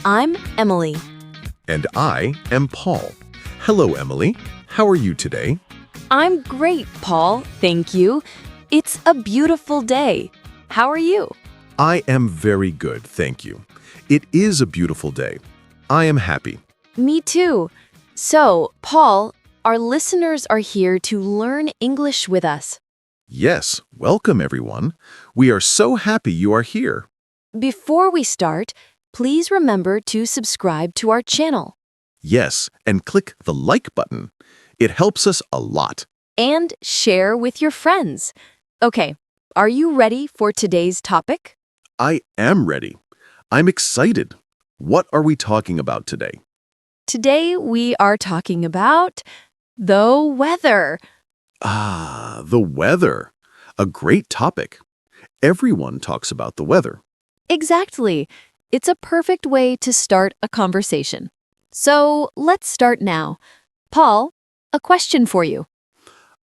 I'm Emily. And I am Paul. Hello, Emily. How are you today? I'm great, Paul. Thank you. It's a beautiful day. How are you? I am very good, thank you. It is a beautiful day. I am happy. Me too. So, Paul, our listeners are here to learn English with us. Yes, welcome everyone. We are so happy you are here. Before we start, please remember to subscribe to our channel Yes, and click the like button. It helps us a lot. and share with your friends. Okay, are you ready for today's topic? I am ready. I'm excited. What are we talking about today? Today we are talking about the weather. The weather. A great topic. Everyone talks about the weather. Exactly. It's a perfect way to start a conversation. So let's start now. Paul, a question for you.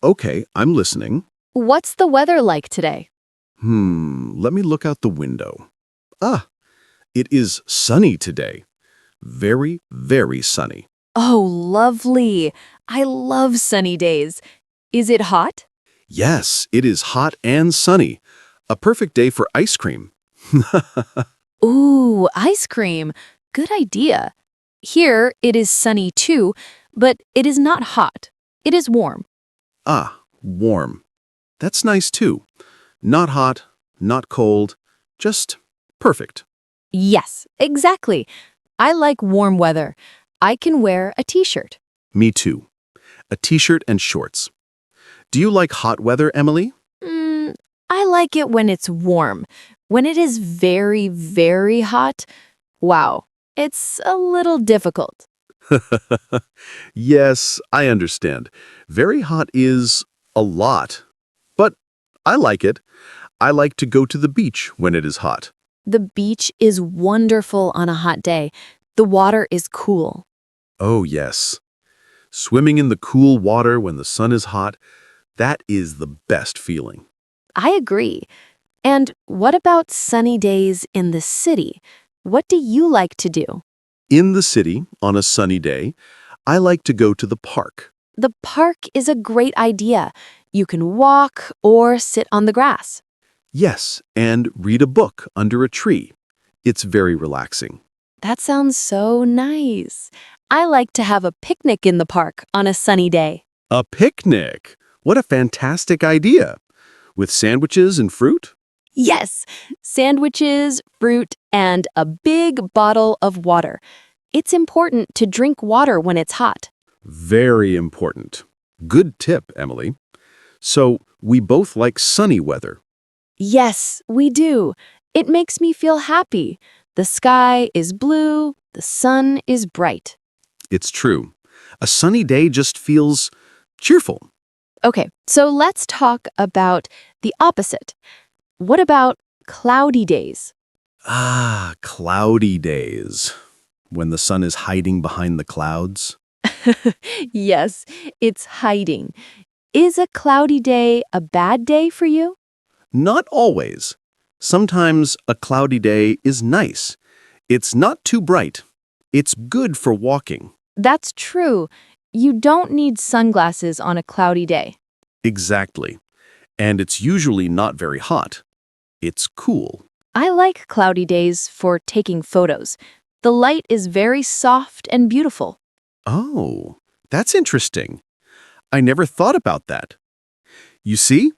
Okay, I'm listening. What's the weather like today? Let me look out the window. It is sunny today. Very, very sunny. Oh, lovely. I love sunny days. Is it hot? Yes, it is hot and sunny. A perfect day for ice cream. Ooh, ice cream. Good idea. Here it is sunny too, but it is not hot. It is warm. Warm. That's nice too. Not hot, not cold, just perfect. Yes, exactly. I like warm weather. I can wear a t-shirt. Me too. A t-shirt and shorts. Do you like hot weather, Emily? I like it when it's warm. When it is very, very hot, wow, it's a little difficult. Yes, I understand. Very hot is a lot. But I like it. I like to go to the beach when it is hot. The beach is wonderful on a hot day. The water is cool. Oh, yes. Swimming in the cool water when the sun is hot, that is the best feeling. I agree. And what about sunny days in the city? What do you like to do? In the city, on a sunny day, I like to go to the park. The park is a great idea. You can walk or sit on the grass. Yes, and read a book under a tree. It's very relaxing. That sounds so nice. I like to have a picnic in the park on a sunny day. A picnic! What a fantastic idea! With sandwiches and fruit? Yes, sandwiches, fruit, and a big bottle of water. It's important to drink water when it's hot. Very important. Good tip, Emily. So, we both like sunny weather. Yes, we do. It makes me feel happy. The sky is blue, the sun is bright. It's true. A sunny day just feels cheerful. Okay, so let's talk about the opposite. What about cloudy days? Cloudy days. When the sun is hiding behind the clouds. Yes, it's hiding. Is a cloudy day a bad day for you? Not always. Sometimes a cloudy day is nice. It's not too bright. It's good for walking. That's true. You don't need sunglasses on a cloudy day. Exactly. And it's usually not very hot. It's cool. I like cloudy days for taking photos. The light is very soft and beautiful. Oh, that's interesting. I never thought about that. You see,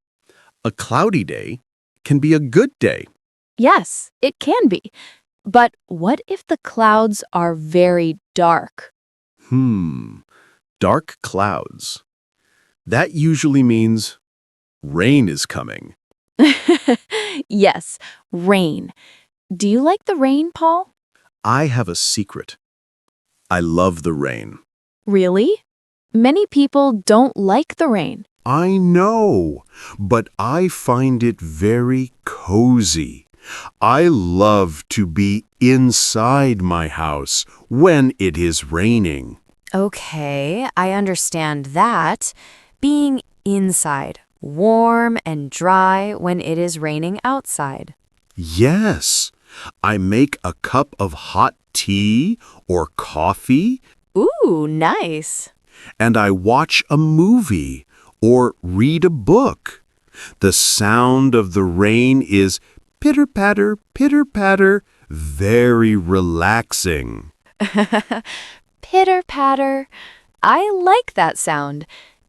a cloudy day can be a good day. Yes, it can be. But what if the clouds are very dark? Dark clouds. That usually means rain is coming. Yes, rain. Do you like the rain, Paul? I have a secret. I love the rain. Really? Many people don't like the rain. I know, but I find it very cozy. I love to be inside my house when it is raining. Okay, I understand that. Being inside, warm and dry when it is raining outside. Yes, I make a cup of hot tea or coffee, Ooh, nice. and I watch a movie or read a book. The sound of the rain is pitter-patter, pitter-patter, very relaxing. Pitter-patter. I like that sound.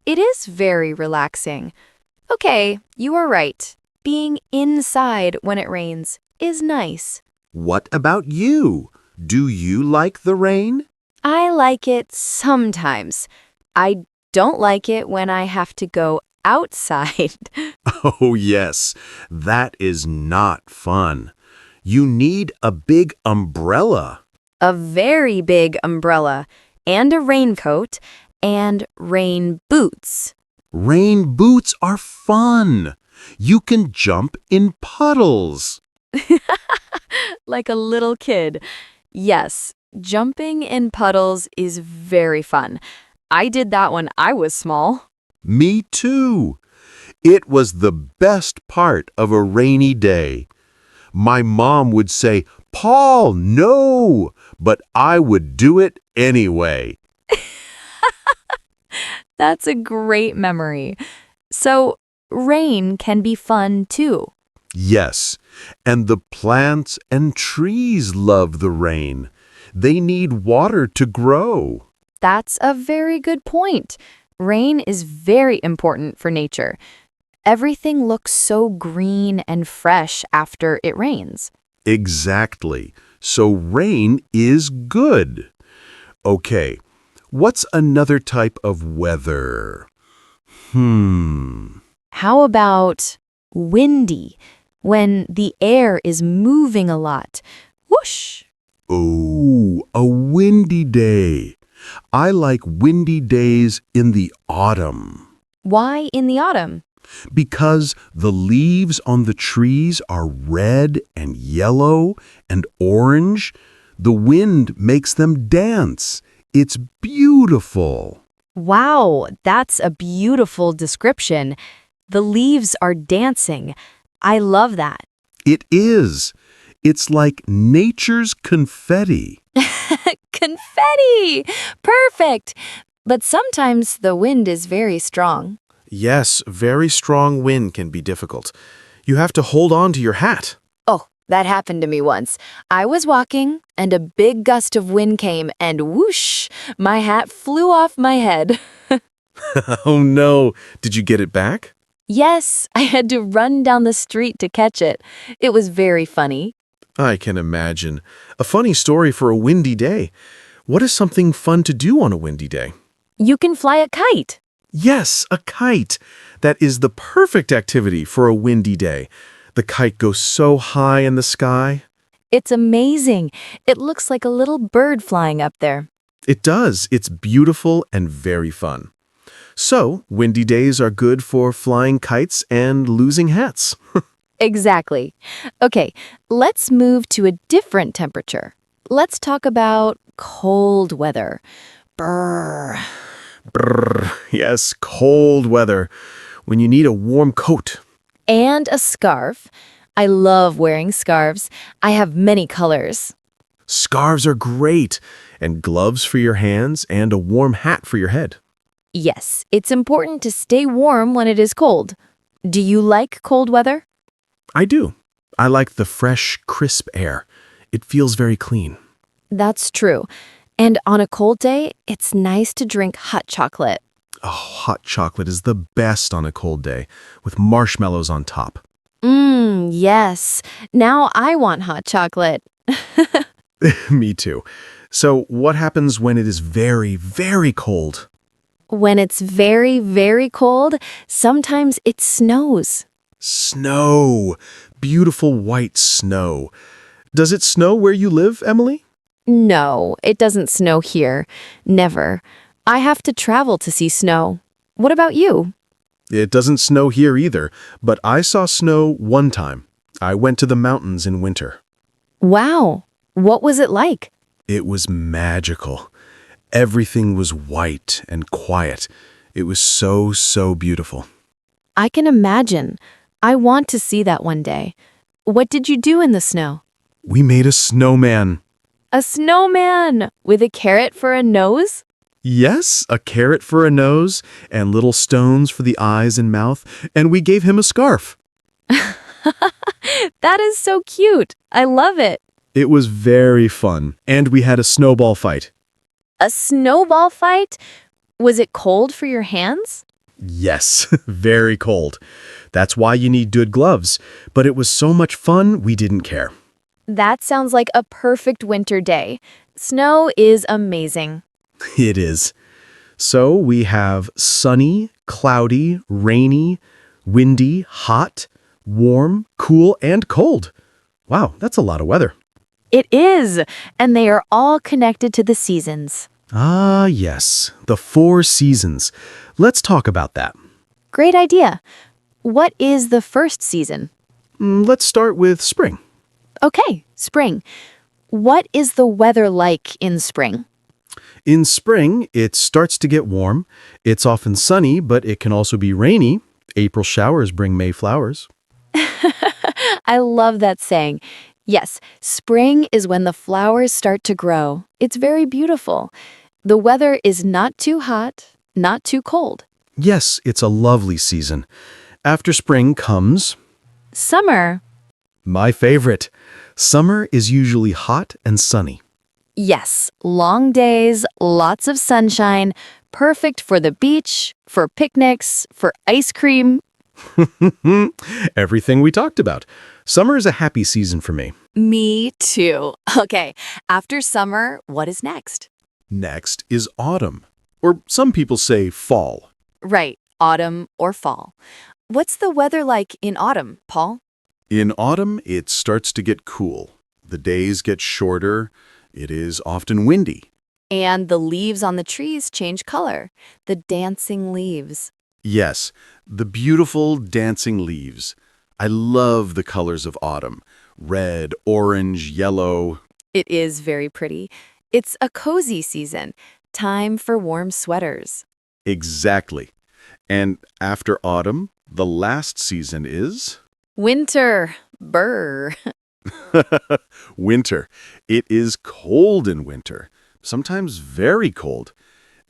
It is very relaxing. Okay, you are right. Being inside when it rains is nice. What about you? Do you like the rain? I like it sometimes. I don't like it when I have to go outside. Oh, yes, that is not fun. You need a big umbrella. A very big umbrella and a raincoat and rain boots. Rain boots are fun. You can jump in puddles. Like a little kid. Yes, jumping in puddles is very fun. I did that when I was small. Me too. It was the best part of a rainy day. My mom would say, "Paul, no!" But I would do it anyway. That's a great memory. So, rain can be fun too. Yes, and the plants and trees love the rain. They need water to grow. That's a very good point. Rain is very important for nature. Everything looks so green and fresh after it rains. Exactly. So rain is good. Okay, what's another type of weather? How about windy, when the air is moving a lot? Whoosh! Oh, a windy day. I like windy days in the autumn Why in the autumn? because the leaves on the trees are red and yellow and orange. The wind makes them dance. It's beautiful. Wow, that's a beautiful description. The leaves are dancing. I love that. It is. It's like nature's confetti. Confetti! Perfect! But sometimes the wind is very strong. Yes, very strong wind can be difficult. You have to hold on to your hat. Oh, that happened to me once. I was walking, and a big gust of wind came, and whoosh, my hat flew off my head. Oh no, did you get it back? Yes, I had to run down the street to catch it. It was very funny. I can imagine. A funny story for a windy day. What is something fun to do on a windy day? You can fly a kite. Yes, a kite. That is the perfect activity for a windy day. The kite goes so high in the sky. It's amazing. It looks like a little bird flying up there. It does. It's beautiful and very fun. So, windy days are good for flying kites and losing hats. Exactly. Okay, let's move to a different temperature. Let's talk about cold weather. Brr. Brrr. Yes, cold weather. When you need a warm coat. And a scarf. I love wearing scarves. I have many colors. Scarves are great. And gloves for your hands and a warm hat for your head. Yes, it's important to stay warm when it is cold. Do you like cold weather? I do. I like the fresh, crisp air. It feels very clean. That's true. And on a cold day, it's nice to drink hot chocolate. Oh, hot chocolate is the best on a cold day, with marshmallows on top. Yes. Now I want hot chocolate. Me too. So, what happens when it is very, very cold? When it's very, very cold, sometimes it snows. Snow. Beautiful white snow. Does it snow where you live, Emily? No, it doesn't snow here. Never. I have to travel to see snow. What about you? It doesn't snow here either, but I saw snow one time. I went to the mountains in winter. Wow. What was it like? It was magical. Everything was white and quiet. It was so, so beautiful. I can imagine. I want to see that one day. What did you do in the snow? We made a snowman. A snowman with a carrot for a nose? Yes, a carrot for a nose and little stones for the eyes and mouth, and we gave him a scarf. That is so cute. I love it. It was very fun, and we had a snowball fight. A snowball fight? Was it cold for your hands? Yes, very cold. That's why you need good gloves, but it was so much fun we didn't care. That sounds like a perfect winter day. Snow is amazing. It is. So we have sunny, cloudy, rainy, windy, hot, warm, cool, and cold. Wow, that's a lot of weather. It is, and they are all connected to the seasons. Ah, yes, the 4 seasons. Let's talk about that. Great idea. What is the first season? Let's start with spring. Okay, spring. What is the weather like in spring? In spring, it starts to get warm. It's often sunny, but it can also be rainy. April showers bring May flowers. I love that saying. Yes, spring is when the flowers start to grow. It's very beautiful. The weather is not too hot, not too cold. Yes, it's a lovely season. After spring comes Summer. my favorite. Summer is usually hot and sunny. Yes, long days, lots of sunshine, perfect for the beach, for picnics, for ice cream. Everything we talked about. Summer is a happy season for me. Me too. Okay, after summer, what is next? Next is autumn, or some people say fall. Right, autumn or fall. What's the weather like in autumn, Paul? In autumn, it starts to get cool. The days get shorter. It is often windy. And the leaves on the trees change color. The dancing leaves. Yes, the beautiful dancing leaves. I love the colors of autumn. Red, orange, yellow. It is very pretty. It's a cozy season. Time for warm sweaters. Exactly. And after autumn, the last season is Winter. Brr. winter. It is cold in winter, sometimes very cold.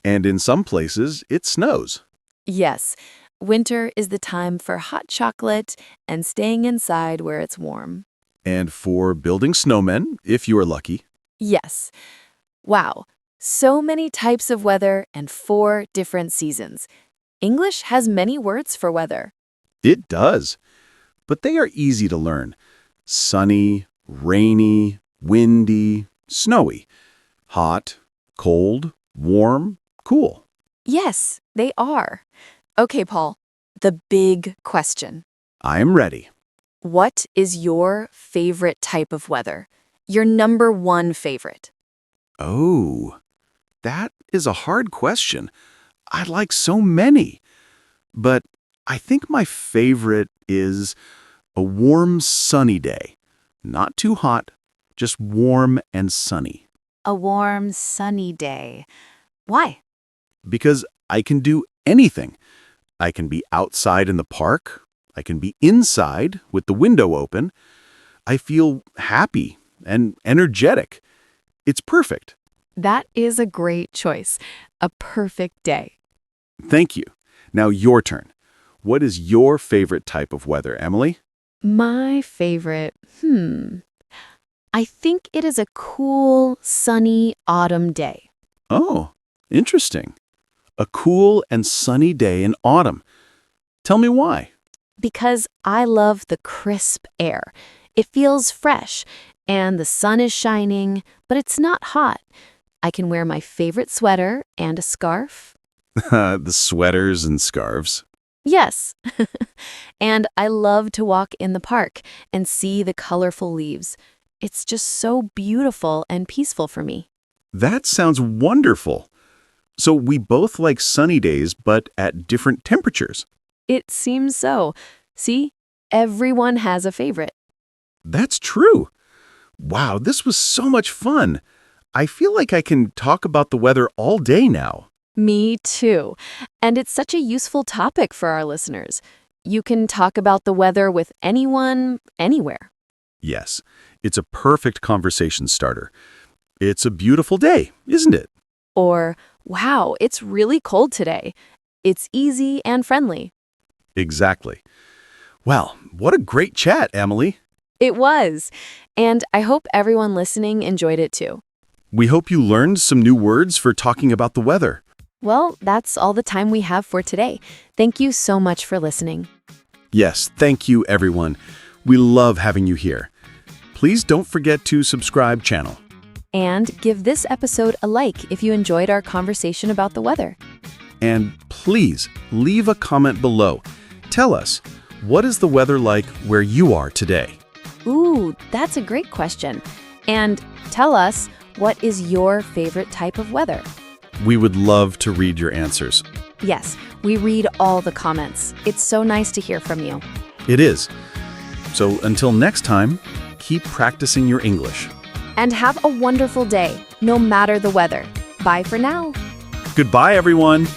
And in some places, it snows. Yes, winter is the time for hot chocolate and staying inside where it's warm. And for building snowmen, if you are lucky. Yes. Wow, so many types of weather and 4 different seasons. English has many words for weather. It does. But they are easy to learn. Sunny, rainy, windy, snowy. Hot, cold, warm, cool. Yes, they are. Okay, Paul, the big question. I am ready. What is your favorite type of weather? Your number 1 favorite? Oh, that is a hard question. I like so many. But I think my favorite is a warm, sunny day. Not too hot, just warm and sunny. A warm, sunny day. Why? Because I can do anything. I can be outside in the park. I can be inside with the window open. I feel happy and energetic. It's perfect. That is a great choice. A perfect day. Thank you. Now your turn. What is your favorite type of weather, Emily? My favorite, I think it is a cool, sunny autumn day. Oh, interesting. A cool and sunny day in autumn. Tell me why. Because I love the crisp air. It feels fresh, and the sun is shining, but it's not hot. I can wear my favorite sweater and a scarf. The sweaters and scarves. Yes. And I love to walk in the park and see the colorful leaves. It's just so beautiful and peaceful for me. That sounds wonderful. So we both like sunny days, but at different temperatures. It seems so. See, everyone has a favorite. That's true. Wow, this was so much fun. I feel like I can talk about the weather all day now. Me too. And it's such a useful topic for our listeners. You can talk about the weather with anyone, anywhere. Yes, it's a perfect conversation starter. It's a beautiful day, isn't it? Or, wow, it's really cold today. It's easy and friendly. Exactly. Well, what a great chat, Emily. It was. And I hope everyone listening enjoyed it too. We hope you learned some new words for talking about the weather. Well, that's all the time we have for today. Thank you so much for listening. Yes, thank you, everyone. We love having you here. Please don't forget to subscribe channel. And give this episode a like if you enjoyed our conversation about the weather. And please leave a comment below. Tell us, what is the weather like where you are today? Ooh, that's a great question. And tell us, what is your favorite type of weather? We would love to read your answers. Yes, we read all the comments. It's so nice to hear from you. It is. So until next time, keep practicing your English. And have a wonderful day, no matter the weather. Bye for now. Goodbye, everyone.